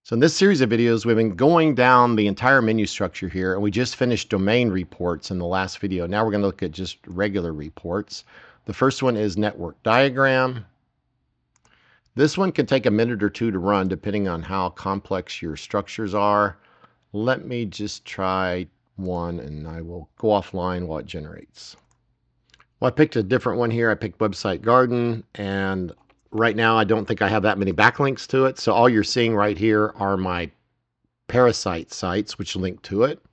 So in this series of videos, we've been going down the entire menu structure here, and we just finished domain reports in the last video. Now we're going to look at just regular reports. The first one is network diagram. This one can take a minute or two to run depending on how complex your structures are. Let me just try one and I will go offline while it generates. Well, I picked a different one here. I picked Website Garden, and right now I don't think I have that many backlinks to it. So all you're seeing right here are my parasite sites which link to it,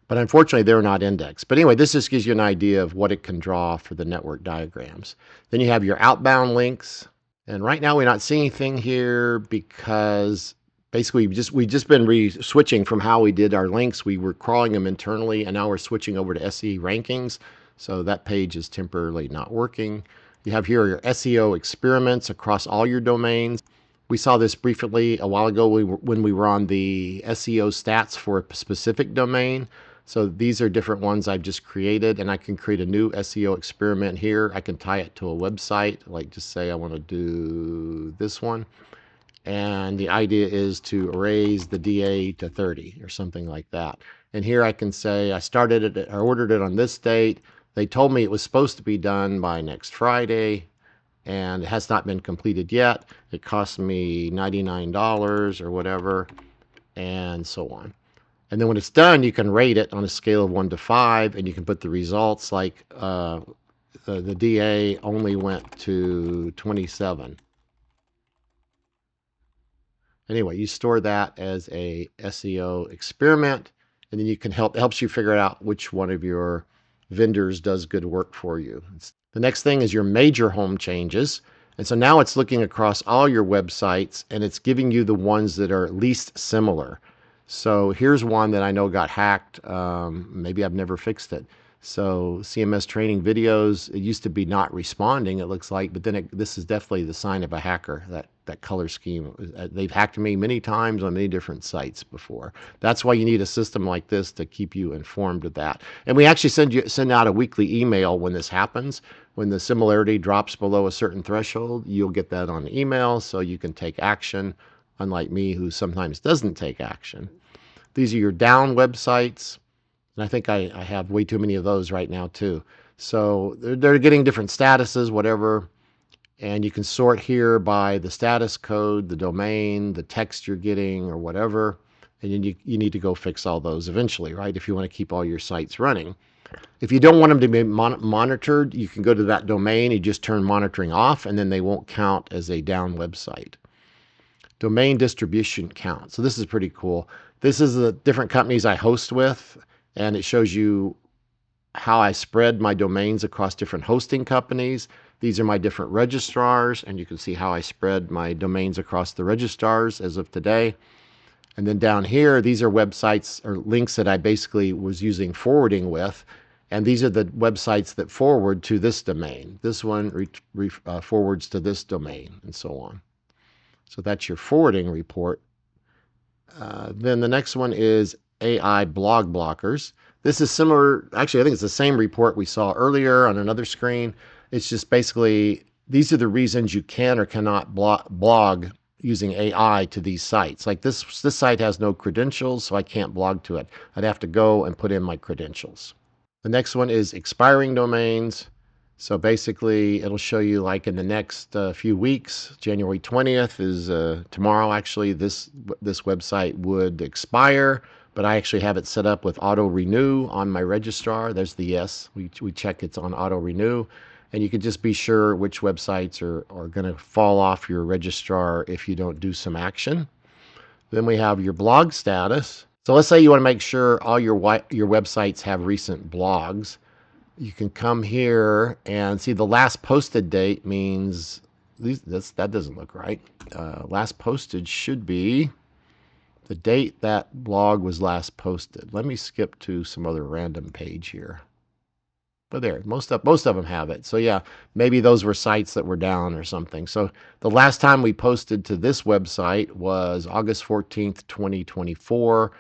but unfortunately they're not indexed. But anyway, this just gives you an idea of what it can draw for the network diagrams. Then you have your outbound links, and right now we're not seeing anything here because basically we've just been switching from how we did our links. We were crawling them internally, and now we're switching over to SE rankings, so that page is temporarily not working. You have here your SEO experiments across all your domains. We saw this briefly a while ago when we were on the SEO stats for a specific domain. So these are different ones I've just created, and I can create a new SEO experiment here. I can tie it to a website, like just say I want to do this one. And the idea is to raise the DA to 30 or something like that. And here I can say I ordered it on this date. They told me it was supposed to be done by next Friday, and it has not been completed yet. It cost me $99 or whatever, and so on. And then when it's done, you can rate it on a scale of 1 to 5, and you can put the results like the DA only went to 27. Anyway, you store that as a SEO experiment, and then you can helps you figure out which one of your vendors does good work for you. The next thing is your major home changes. And so now it's looking across all your websites, and it's giving you the ones that are least similar. So here's one that I know got hacked. Maybe I've never fixed it. So CMS training videos, it used to be not responding, it looks like, but then this is definitely the sign of a hacker, that color scheme. They've hacked me many times on many different sites before. That's why you need a system like this to keep you informed of that. And we actually send out a weekly email when this happens. When the similarity drops below a certain threshold, you'll get that on email so you can take action, unlike me who sometimes doesn't take action. These are your down websites. And I think I have way too many of those right now too. So they're getting different statuses, whatever. And you can sort here by the status code, the domain, the text you're getting, or whatever. And then you need to go fix all those eventually, right? If you want to keep all your sites running. If you don't want them to be monitored, you can go to that domain, you just turn monitoring off, and then they won't count as a down website. Domain distribution count. So this is pretty cool. This is the different companies I host with, and it shows you how I spread my domains across different hosting companies. These are my different registrars, and you can see how I spread my domains across the registrars as of today. And then down here, these are websites or links that I basically was using forwarding with, and these are the websites that forward to this domain. This one forwards to this domain, and so on. So that's your forwarding report. Then the next one is AI blog blockers. This is similar, actually I think it's the same report we saw earlier on another screen. It's just basically, these are the reasons you can or cannot blog using AI to these sites. Like this site has no credentials, so I can't blog to it. I'd have to go and put in my credentials. The next one is expiring domains. So basically it'll show you like in the next few weeks, January 20th is tomorrow actually, this website would expire, but I actually have it set up with auto renew on my registrar. There's the yes, we check it's on auto renew, and you can just be sure which websites are going to fall off your registrar if you don't do some action. Then we have your blog status. So let's say you want to make sure all your websites have recent blogs. You can come here and see the last posted date means that doesn't look right. Last posted should be the date that blog was last posted. Let me skip to some other random page here. But there, most of them have it. So yeah, maybe those were sites that were down or something. So the last time we posted to this website was August 14th, 2024.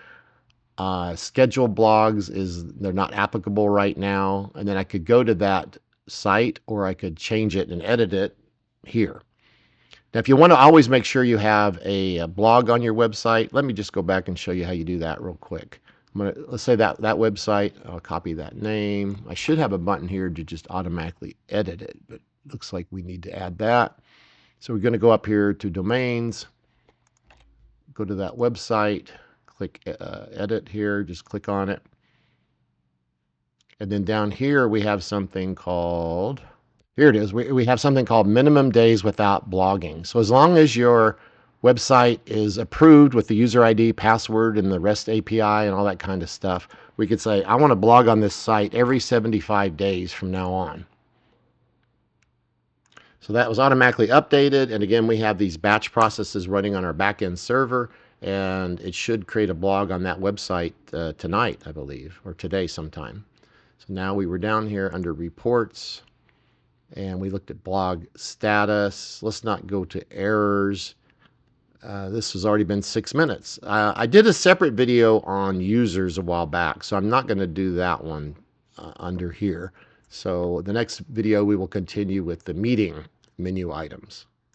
Scheduled blogs they're not applicable right now, and then I could go to that site or I could change it and edit it here. Now, if you want to always make sure you have a blog on your website, let me just go back and show you how you do that real quick. Let's say that website, I'll copy that name. I should have a button here to just automatically edit it, but it looks like we need to add that. So we're going to go up here to domains, go to that website, click edit here, just click on it. And then down here we have something called, here it is, we have something called minimum days without blogging. So as long as your website is approved with the user ID, password, and the REST API and all that kind of stuff, we could say, I want to blog on this site every 75 days from now on. So that was automatically updated. And again, we have these batch processes running on our backend server, and it should create a blog on that website tonight, I believe, or today sometime. So now we were down here under reports, and we looked at blog status. Let's not go to errors. This has already been 6 minutes. I did a separate video on users a while back, so I'm not going to do that one under here. So the next video we will continue with the meeting menu items.